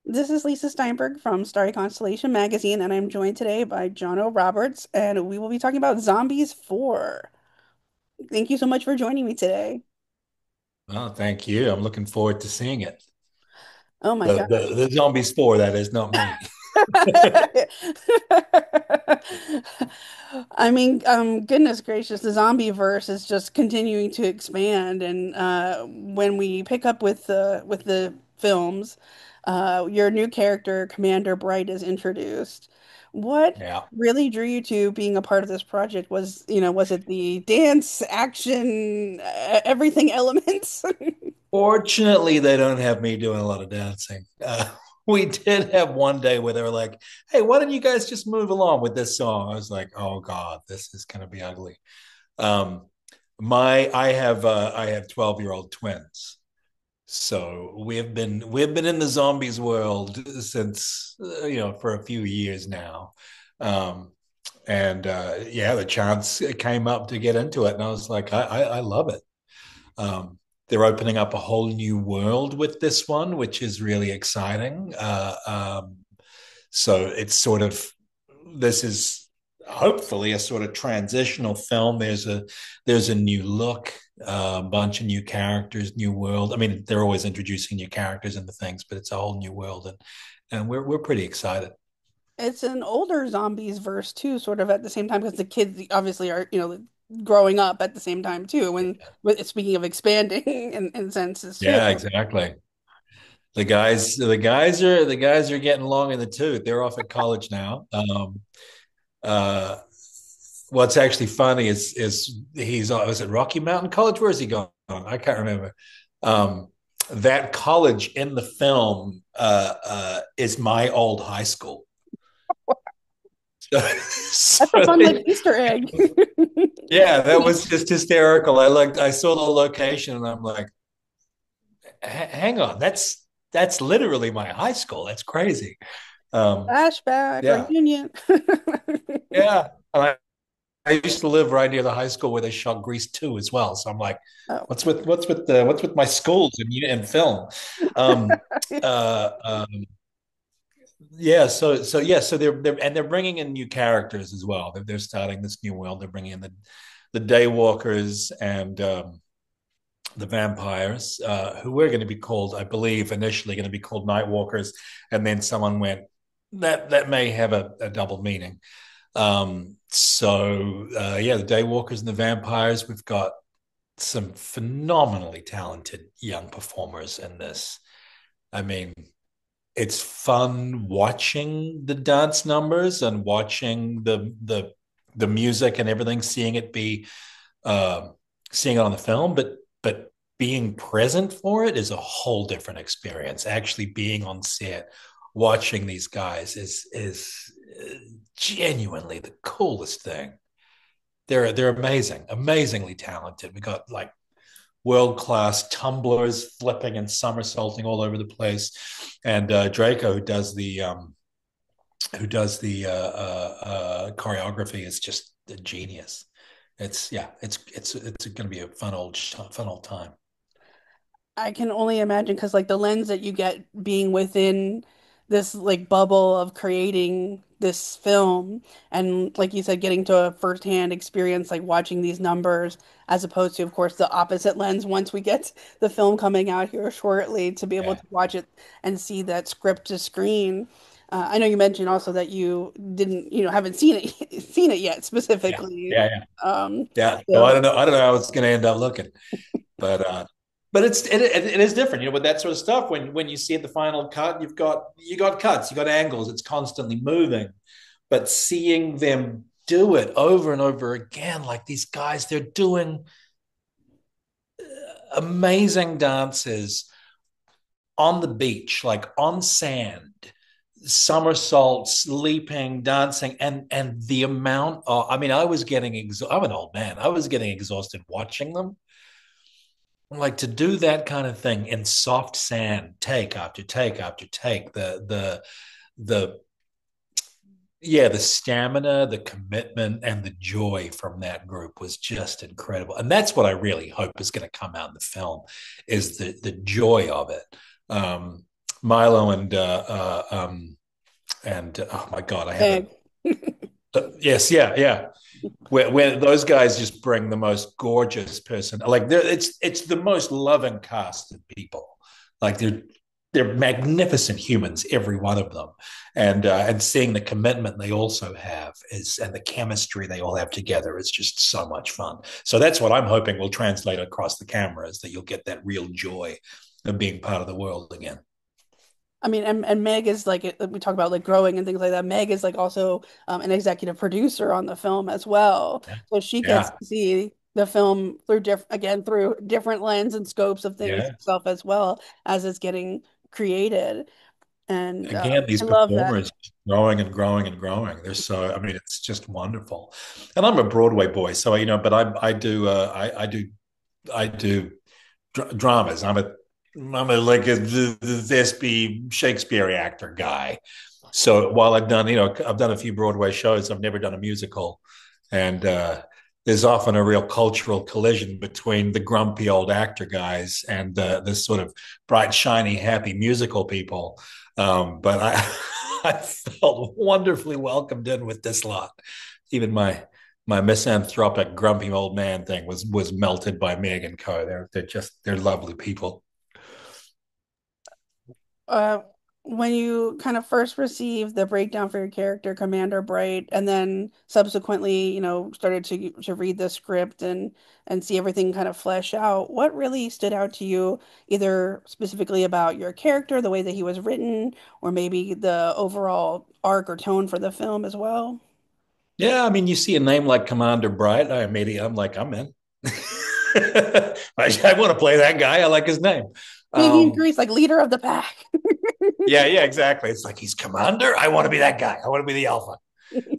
This is Lisa Steinberg from Starry Constellation Magazine, and I'm joined today by Jonno Roberts, and we will be talking about Zombies 4. Thank you so much for joining me today. Oh, thank you. I'm looking forward to seeing it. Oh my The God. the, the Zombies 4, that is, not me. I mean, goodness gracious, the zombie verse is just continuing to expand, and when we pick up with the films, your new character, Commander Bright, is introduced. What Yeah. really drew you to being a part of this project was it the dance, action, everything elements? Fortunately, they don't have me doing a lot of dancing. We did have one day where they were like, "Hey, why don't you guys just move along with this song?" I was like, "Oh God, this is going to be ugly." Um, I have 12-year-old twins, so we've been in the zombies world since for a few years now. Um, and yeah, the chance came up to get into it, and I was like, I love it. Um, they're opening up a whole new world with this one, which is really exciting. So it's sort of this is hopefully a sort of transitional film. There's a new look, a bunch of new characters, new world. I mean, they're always introducing new characters into things, but it's a whole new world, and we're pretty excited. It's an older zombies verse too, sort of at the same time, because the kids obviously are, growing up at the same time too. Speaking of expanding in senses too. Yeah, exactly. The guys are getting long in the tooth. They're off at college now. Uh, what's actually funny is he's was it Rocky Mountain College? Where is he going? I can't remember. Um, that college in the film is my old high school. So, That's a so fun like Easter egg. yeah, that was just hysterical. I saw the location and I'm like, hang on, that's literally my high school. That's crazy. Um, Flashback, yeah, reunion. yeah. And I used to live right near the high school where they shot Grease 2 as well. So I'm like, Oh. what's with my schools and film? Um, uh, um, yeah, so they're bringing in new characters as well. They're starting this new world. They're bringing in the Daywalkers and the vampires, who were going to be called, I believe, initially going to be called Nightwalkers, and then someone went that may have a double meaning. Yeah, the Daywalkers and the vampires. We've got some phenomenally talented young performers in this. I mean, it's fun watching the dance numbers and watching the music and everything, uh, seeing it on the film, but being present for it is a whole different experience. Actually, being on set, watching these guys is genuinely the coolest thing. They're amazing, amazingly talented. We got like world class tumblers flipping and somersaulting all over the place, and Draco, who does the choreography, is just a genius. It's going to be a fun old time. I can only imagine because like the lens that you get being within this like bubble of creating this film and like you said getting to a firsthand experience like watching these numbers as opposed to of course the opposite lens once we get the film coming out here shortly to be able Yeah, to watch it and see that script to screen. I know you mentioned also that you didn't, haven't seen it seen it yet yeah, specifically. yeah, yeah, Um, yeah. So I so don't know. I don't know how it's going to end up looking, but it is different, with that sort of stuff. When you see the final cut, you got cuts, you got angles. It's constantly moving, but seeing them do it over and over again, like these guys, they're doing amazing dances on the beach, like on sand, somersaults, leaping, dancing, and the amount of, I mean, I'm an old man. I was getting exhausted watching them. Like to do that kind of thing in soft sand, take after take after take, the yeah, the stamina, the commitment, and the joy from that group was just incredible. And that's what I really hope is going to come out in the film, is the joy of it. Um, Milo and oh my god, I have a Meg. yes, yeah, yeah. Where those guys just bring the most gorgeous person. Like it's the most loving cast of people. Like they're magnificent humans, every one of them, and seeing the commitment they also have is and the chemistry they all have together is just so much fun. So that's what I'm hoping will translate across the cameras that you'll get that real joy of being part of the world again. I mean, and Meg is like we talk about like growing and things like that. Meg is like also an executive producer on the film as well, Yeah, so she gets yeah, to see the film through through different lens and scopes of things yeah. herself as well as it's getting created. And Again, these I love that. performers growing and growing and growing. They're so, I mean, it's just wonderful. And I'm a Broadway boy, so but I do dramas. I'm a like a thespian Shakespeare actor guy. So while I've done a few Broadway shows, I've never done a musical, and there's often a real cultural collision between the grumpy old actor guys and this sort of bright, shiny, happy musical people. But I felt wonderfully welcomed in with this lot. Even my misanthropic, grumpy old man thing was melted by Meg and Co. They're lovely people. uh, when you kind of first received the breakdown for your character, Commander Bright, and then subsequently, started to read the script and see everything kind of flesh out, what really stood out to you, either specifically about your character, the way that he was written, or maybe the overall arc or tone for the film as well? Yeah, I mean, you see a name like Commander Bright, I'm like, I'm in. I want to play that guy. I like his name. He Um, agrees, like leader of the pack. yeah, yeah, exactly. It's like he's commander. I want to be that guy. I want to be the alpha.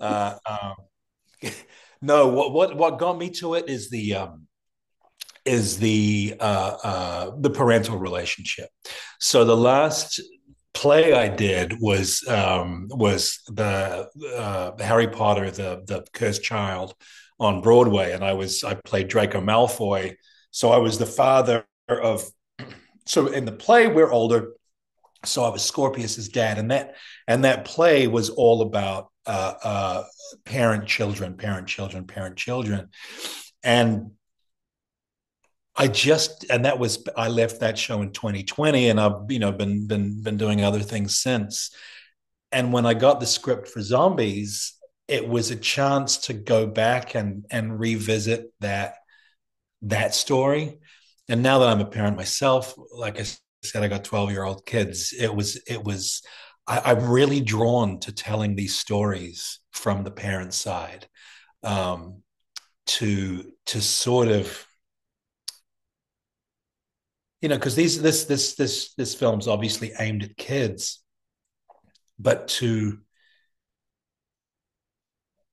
Uh, no, what got me to it is the parental relationship. So the last play I did was the Harry Potter, the Cursed Child, on Broadway, and I played Draco Malfoy. So I was the father of. So in the play, we're older. So I was Scorpius's dad, and that play was all about parent children, parent children, parent children, and and that was I left that show in 2020, and I've been doing other things since. And when I got the script for Zombies, it was a chance to go back and revisit that story. And now that I'm a parent myself, like I said, I got 12-year-old kids. I'm really drawn to telling these stories from the parent side, um, to sort of because this film's obviously aimed at kids, but to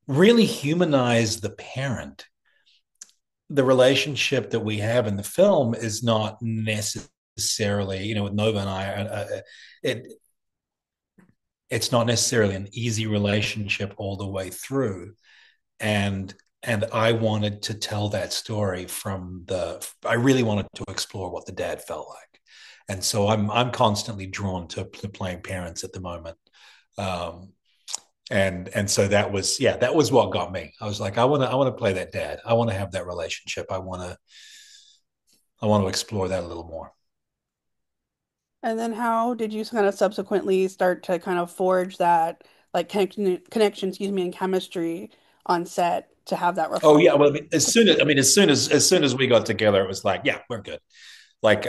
really humanize the parent, the relationship that we have in the film is not necessarily, with Nova and I, it it's not necessarily an easy relationship all the way through, and I wanted to tell that story I really wanted to explore what the dad felt like, and so I'm constantly drawn to playing parents at the moment. Um, and so that was what got me. I was like, I want to play that dad. I want to have that relationship. I want to explore that a little more. And then how did you kind of subsequently start to kind of forge that like connection, excuse me, and chemistry on set to have that Oh reflect? yeah, well, I mean, as soon as we got together, it was like, yeah, we're good. Like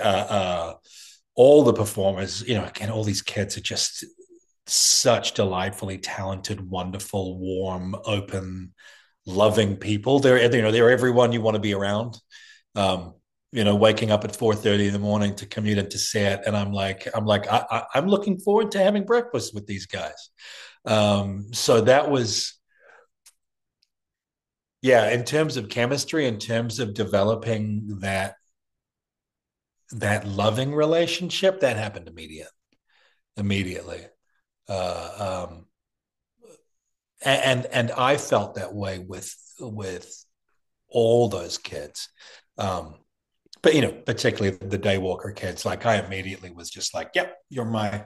all the performers, again, all these kids are just such delightfully talented, wonderful, warm, open, loving people. They're everyone you want to be around. Um, waking up at 4:30 in the morning to commute into set, and I'm looking forward to having breakfast with these guys. So that was, yeah, in terms of chemistry, in terms of developing that loving relationship, that happened immediately. Uh, um, and I felt that way with all those kids. Um, but particularly the Daywalker kids, like I immediately was just like, yep, you're my.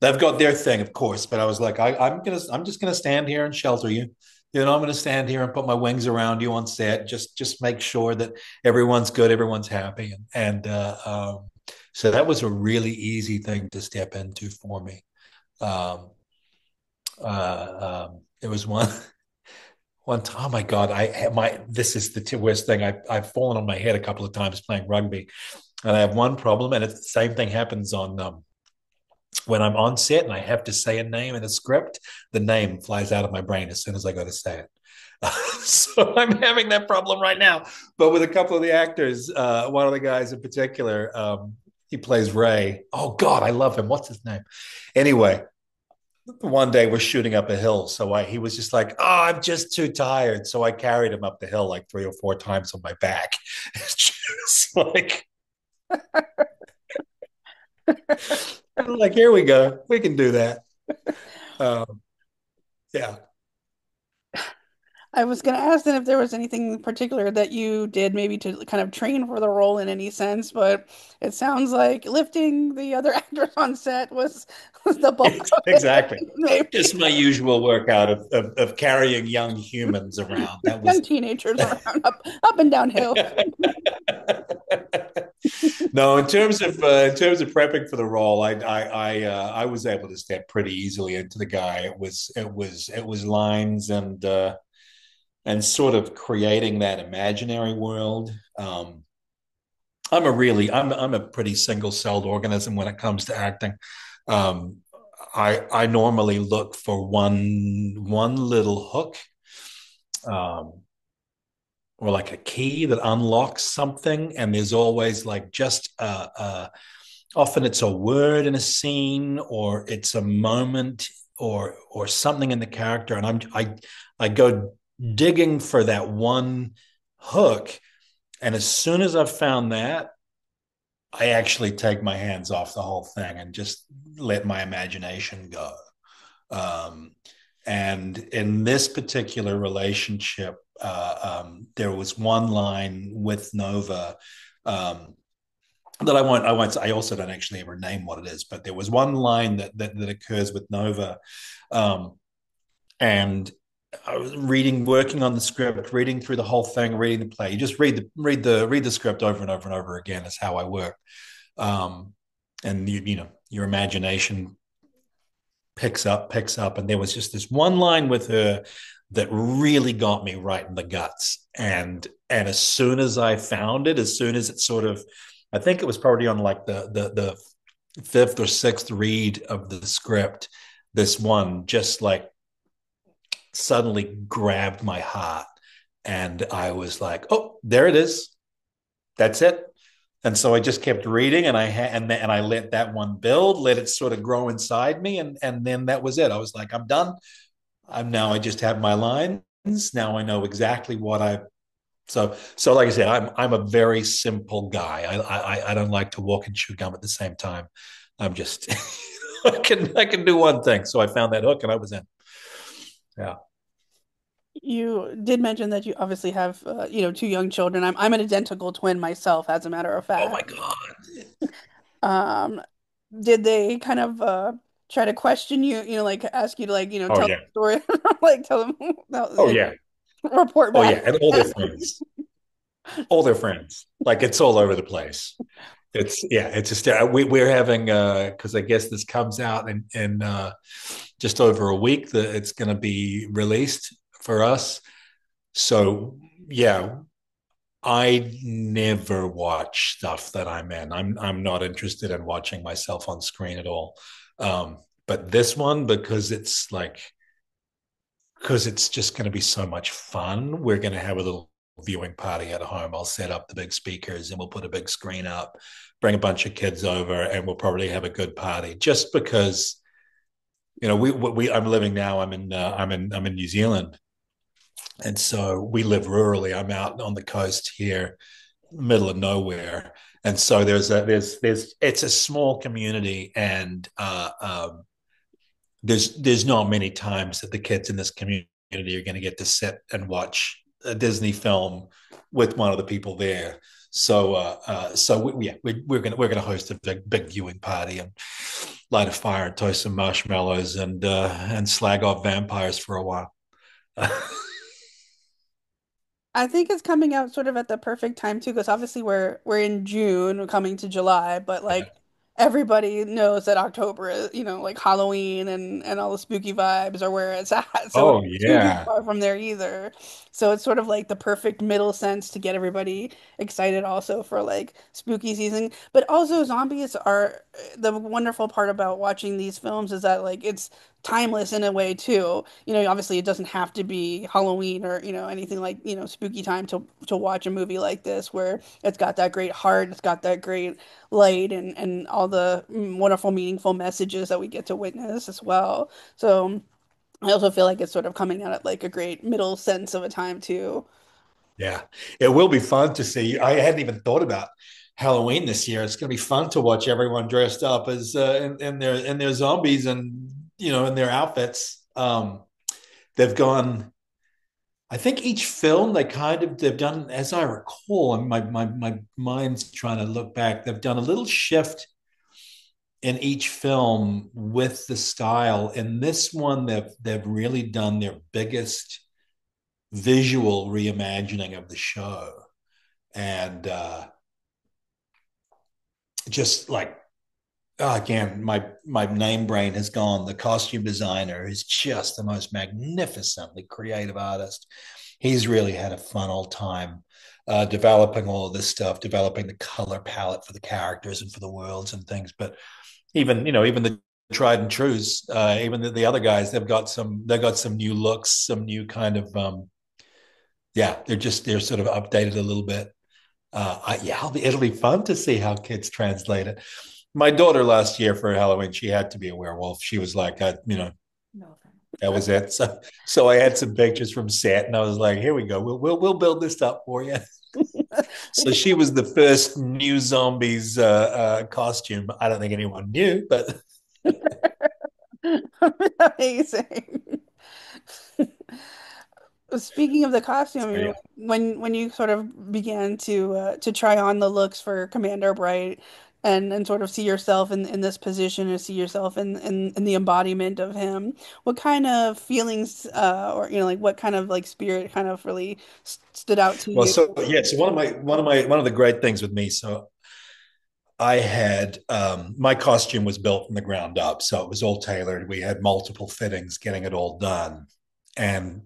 They've got their thing, of course, but I was like, I'm just gonna stand here and shelter you. I'm gonna stand here and put my wings around you on set. Just make sure that everyone's good, everyone's happy, and so that was a really easy thing to step into for me. Um, it was one time. Oh my God, I my this is the worst thing. I've fallen on my head a couple of times playing rugby, and I have one problem, and it's the same thing happens on when I'm on set and I have to say a name in a script. The name flies out of my brain as soon as I go to say it. So I'm having that problem right now. But with a couple of the actors, one of the guys in particular, he plays Ray. Oh God, I love him. What's his name? Anyway, one day we're shooting up a hill, so he was just like, "Oh, I'm just too tired." So I carried him up the hill like 3 or 4 times on my back. It's just like, I'm like, here we go, we can do that. Um, yeah. I was going to ask then if there was anything in particular that you did maybe to kind of train for the role in any sense, but it sounds like lifting the other actors on set was the bulk Yes, of it. exactly. Maybe Just my usual workout of carrying young humans around. That young was teenagers around up and down hills. no. In terms of prepping for the role, I was able to step pretty easily into the guy. It was lines and sort of creating that imaginary world. I'm a pretty single celled organism when it comes to acting. Um, I normally look for one little hook, um, or like a key that unlocks something, and there's always like just often it's a word in a scene, or it's a moment, or something in the character, and I go digging for that one hook, and as soon as I've found that, I actually take my hands off the whole thing and just let my imagination go. Um, and in this particular relationship, there was one line with Nova, um, that I also don't actually ever name what it is, but there was one line that occurs with Nova, um, and I was working on the script, reading through the whole thing, reading the play. You just read the script over and over and over again is how I work. Um, and your imagination picks up, and there was just this one line with her that really got me right in the guts. And as soon as I found it, as soon as it sort of, I think it was probably on like the fifth or sixth read of the script, this one just like suddenly grabbed my heart, and I was like, oh, there it is, that's it. And so I just kept reading, and I let that one build, let it sort of grow inside me, and then that was it. I was like, I'm done. I just have my lines. Now I know exactly what I. So like I said, I'm a very simple guy. I don't like to walk and chew gum at the same time. I'm just I can do one thing. So I found that hook and I was in. Yeah. You did mention that you obviously have, two young children. I'm an identical twin myself, as a matter of Oh fact. my God. Um, did they kind of try to question you, like ask you to like, Oh tell yeah. the story, like tell them, Oh like yeah. report Oh back? yeah. And all their friends. All their friends. Like it's all over the place. It's just we're having because I guess this comes out in just over a week that it's going to be released for us. So yeah, I never watch stuff that I'm in. I'm not interested in watching myself on screen at all. But this one, because it's just going to be so much fun. We're going to have a little viewing party at home. I'll set up the big speakers and we'll put a big screen up, bring a bunch of kids over, and we'll probably have a good party. Just because we I'm living now. I'm in New Zealand, and so we live rurally. I'm out on the coast here, middle of nowhere, and so there's it's a small community, and there's not many times that the kids in this community are going to get to sit and watch a Disney film with one of the people there. So we're gonna host a big viewing party and light a fire and toast some marshmallows and slag off vampires for a while. I think it's coming out sort of at the perfect time too, because obviously we're in June, we're coming to July, but like everybody knows that October is, like Halloween and all the spooky vibes are where it's at. So it's Oh not too yeah, far from there either. So it's sort of like the perfect middle sense to get everybody excited also for like spooky season. But also zombies are the wonderful part about watching these films is that like it's timeless in a way too. Obviously it doesn't have to be Halloween or, anything like, spooky time to watch a movie like this where it's got that great heart, it's got that great light and all the wonderful, meaningful messages that we get to witness as well. So I also feel like it's sort of coming out at like a great middle sense of a time too. yeah. It will be fun to see. I hadn't even thought about Halloween this year. It's going to be fun to watch everyone dressed up as in their zombies and in their outfits. They've gone. I think each film they've done, as I recall, and my mind's trying to look back. They've done a little shift in each film with the style. In this one, they've really done their biggest visual reimagining of the show, and just like again, my name brain has gone. The costume designer is just the most magnificently creative artist. He's really had a fun old time developing all of this stuff, developing the color palette for the characters and for the worlds and things. But even the tried and trues, even the other guys, they've got some new looks, some new kind of yeah, they're sort of updated a little bit. Yeah, it'll be fun to see how kids translate it. My daughter last year for Halloween, she had to be a werewolf. She was like, No. that was it. So I had some pictures from set, and I was like, here we go. We'll build this up for you. So she was the first new zombies costume. I don't think anyone knew, but Amazing. Speaking of the costume, so, yeah. when you sort of began to try on the looks for Commander Bright and sort of see yourself in this position or see yourself in the embodiment of him, what kind of feelings or like what kind of like spirit kind of really stood out to Well, you? so yeah, so one of the great things with me, so I had my costume was built from the ground up, so it was all tailored. We had multiple fittings getting it all done, and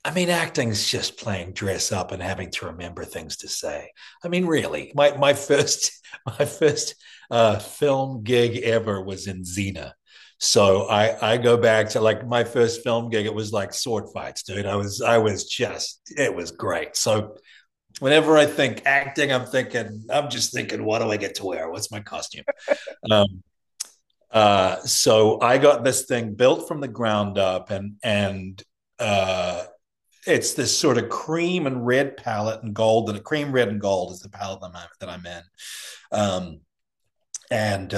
I mean, acting's just playing dress up and having to remember things to say. I mean, really, my first my first film gig ever was in Xena. So I go back to like my first film gig. It was like sword fights, dude. I was just it was great. So whenever I think acting, I'm just thinking, what do I get to wear? What's my costume? Um, so I got this thing built from the ground up, and uh, it's this sort of cream and red palette and gold, and a cream, red, and gold is the palette that I'm in. Um, and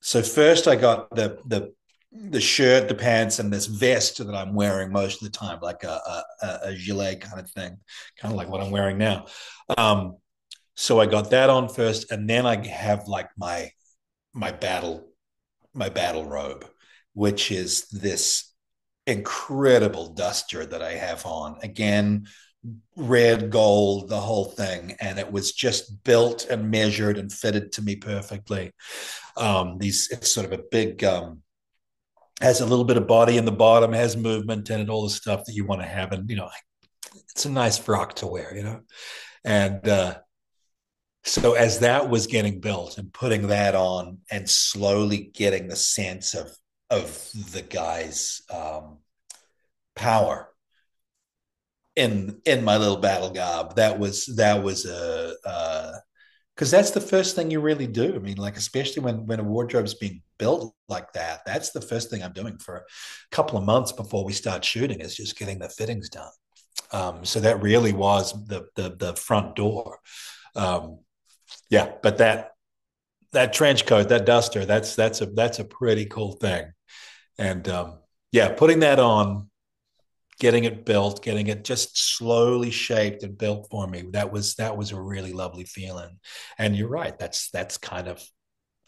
so first I got the shirt, the pants, and this vest that I'm wearing most of the time, like a gilet kind of thing, kind of like what I'm wearing now. Um, so I got that on first, and then I have like my battle my battle robe, which is this incredible duster that I have on. Again, red, gold, the whole thing. And it was just built and measured and fitted to me perfectly. It's sort of a big, has a little bit of body in the bottom, has movement in it, all the stuff that you want to have. And, it's a nice frock to wear. And so as that was getting built and putting that on and slowly getting the sense of the guy's power in my little battle gob. That was a because that's the first thing you really do. I mean, like especially when a wardrobe's being built like that, that's the first thing I'm doing for a couple of months before we start shooting is just getting the fittings done. So that really was the front door. Um, yeah, but that trench coat, that duster, that's a pretty cool thing. And yeah, putting that on getting it built, getting it just slowly shaped and built for me. That was a really lovely feeling. And you're right. That's kind of,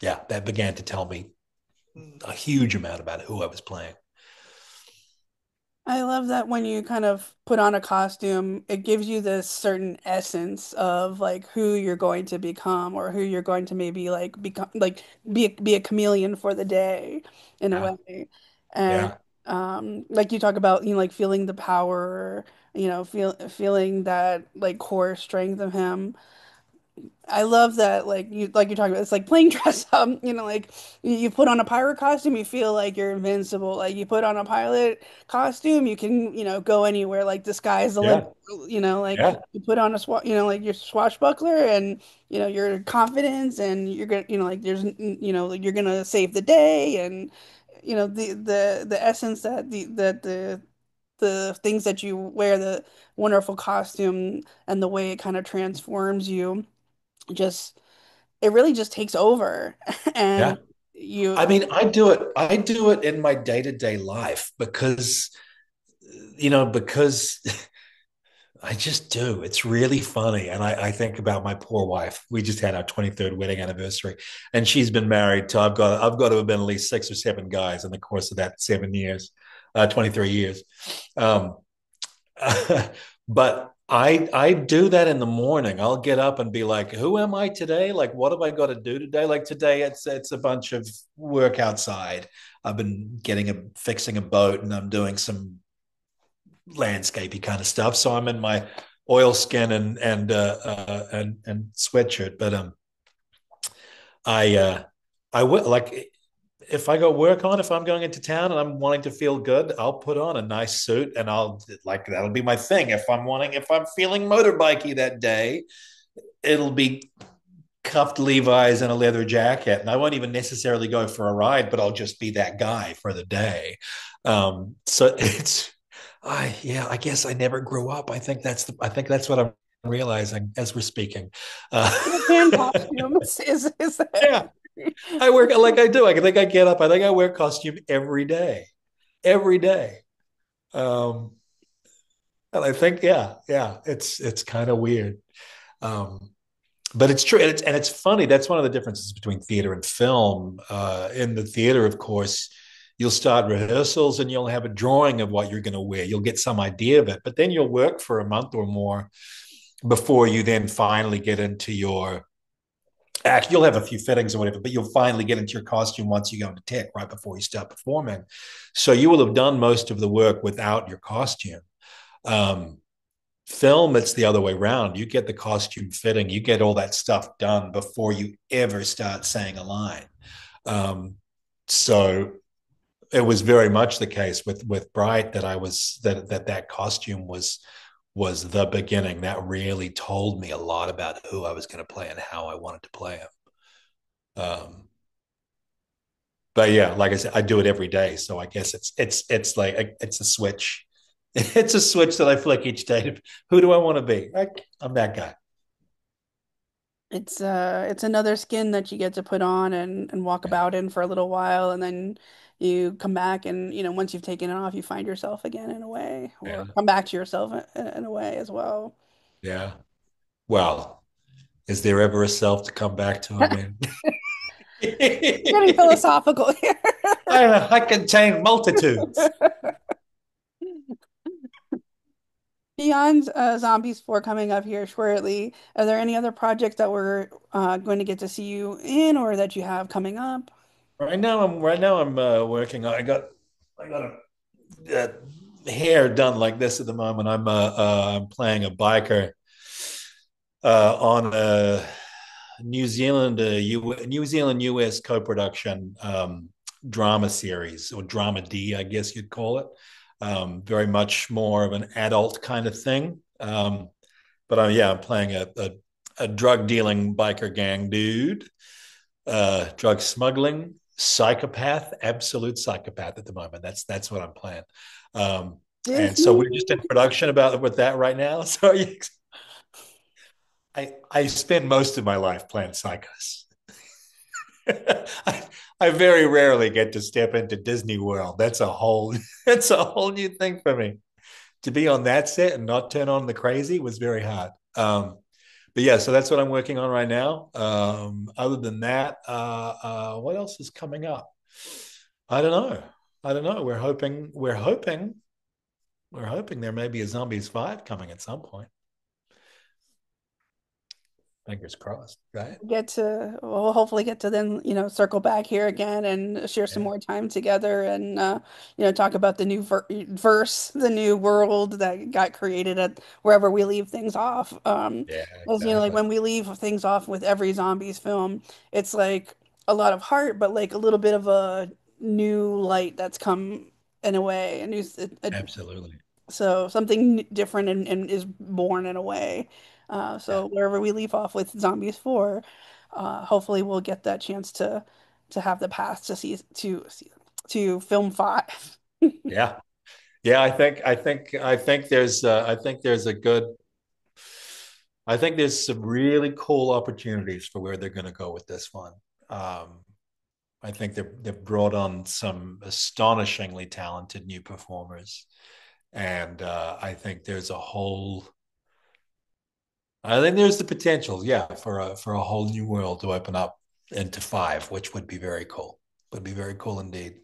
yeah, that began to tell me a huge amount about who I was playing. I love that when you kind of put on a costume, it gives you this certain essence of like who you're going to become or who you're going to maybe like become like be a chameleon for the day in a Yeah, way. And yeah, like you talk about, like feeling the power, feeling that like core strength of him. I love that, like you're talking about, it's like playing dress up, like you put on a pirate costume, you feel like you're invincible. Like you put on a pilot costume, you can, go anywhere, like the sky's the limit, yeah, like yeah, you put on like your swashbuckler and, your confidence and you're gonna, like there's, like you're gonna save the day and, the essence the things that you wear, the wonderful costume and the way it kind of transforms you just it really just takes over yeah. and you I mean, I do it in my day-to-day life because I just do. It's really funny. And I think about my poor wife. We just had our 23rd wedding anniversary, and she's been married to I've got to have been at least 6 or 7 guys in the course of that 7 years, 23 years. Um, but I do that in the morning. I'll get up and be like, who am I today? Like, what have I got to do today? Like today it's a bunch of work outside. I've been fixing a boat, and I'm doing some landscapey kind of stuff. So I'm in my oilskin and sweatshirt. But I I would like if I got work on, if I'm going into town and I'm wanting to feel good, I'll put on a nice suit and I'll like that'll be my thing. If I'm feeling motorbikey that day, it'll be cuffed Levi's and a leather jacket. And I won't even necessarily go for a ride, but I'll just be that guy for the day. So I guess I never grew up. I think that's what I'm realizing as we're speaking. fan Uh, costumes is that yeah, I work like I do. I think I get up. I think I wear costume every day. Um, and I think, yeah, it's kind of weird. Um, but it's true, and it's funny. That's one of the differences between theater and film. In the theater, of course, you'll start rehearsals and you'll have a drawing of what you're going to wear. You'll get some idea of it, but then you'll work for a month or more before you then finally get into your act. You'll have a few fittings or whatever, but you'll finally get into your costume once you go into tech right before you start performing. So you will have done most of the work without your costume. Um, Film, it's the other way around. You get the costume fitting, you get all that stuff done before you ever start saying a line. Um, so it was very much the case with Bright that I was that costume was the beginning. That really told me a lot about who I was going to play and how I wanted to play him. But yeah, like I said, I do it every day. So I guess it's like it's a switch. It's a switch that I flick each day. Who do I want to be? I'm that guy. it's another skin that you get to put on and walk Yeah, about in for a little while and then you come back and once you've taken it off you find yourself again in a way or yeah, come back to yourself in a way as well. yeah. Well, is there ever a self to come back to? I mean, Getting philosophical here. I contain multitudes. Beyond Zombies 4 coming up here shortly, are there any other projects that we're going to get to see you in or that you have coming up? Right now I'm working. I got hair done like this at the moment. I'm playing a biker on a New Zealand US co-production drama series or dramedy, I guess you'd call it. Very much more of an adult kind of thing. But I'm playing a drug dealing biker gang dude, drug smuggling psychopath, absolute psychopath at the moment. That's what I'm playing. And so Disney. we're just in production about with that right now. So I spend most of my life playing psychos. I very rarely get to step into Disney World. That's a whole that's a whole new thing for me. to be on that set and not turn on the crazy was very hard. But yeah, so that's what I'm working on right now. Other than that, what else is coming up? I don't know. I don't know. We're hoping there may be a Zombies 5 coming at some point. Fingers crossed, right? Get to we'll hopefully get to then circle back here again and share some Yeah. more time together and talk about the new verse, the new world that got created at wherever we leave things off. Yeah, As like exactly. when we leave things off with every zombies film, it's like a lot of heart, but like a little bit of a new light that's come in a way, Absolutely. so something different and is born in a way. Yeah. So wherever we leave off with Zombies 4, hopefully we'll get that chance to have the path to film 5. Yeah. Yeah, I think there's a good I think there's some really cool opportunities for where they're going to go with this one. Um, I think they've brought on some astonishingly talented new performers, and I think there's the potential, yeah, for a whole new world to open up into 5, which would be very cool. Would be very cool indeed.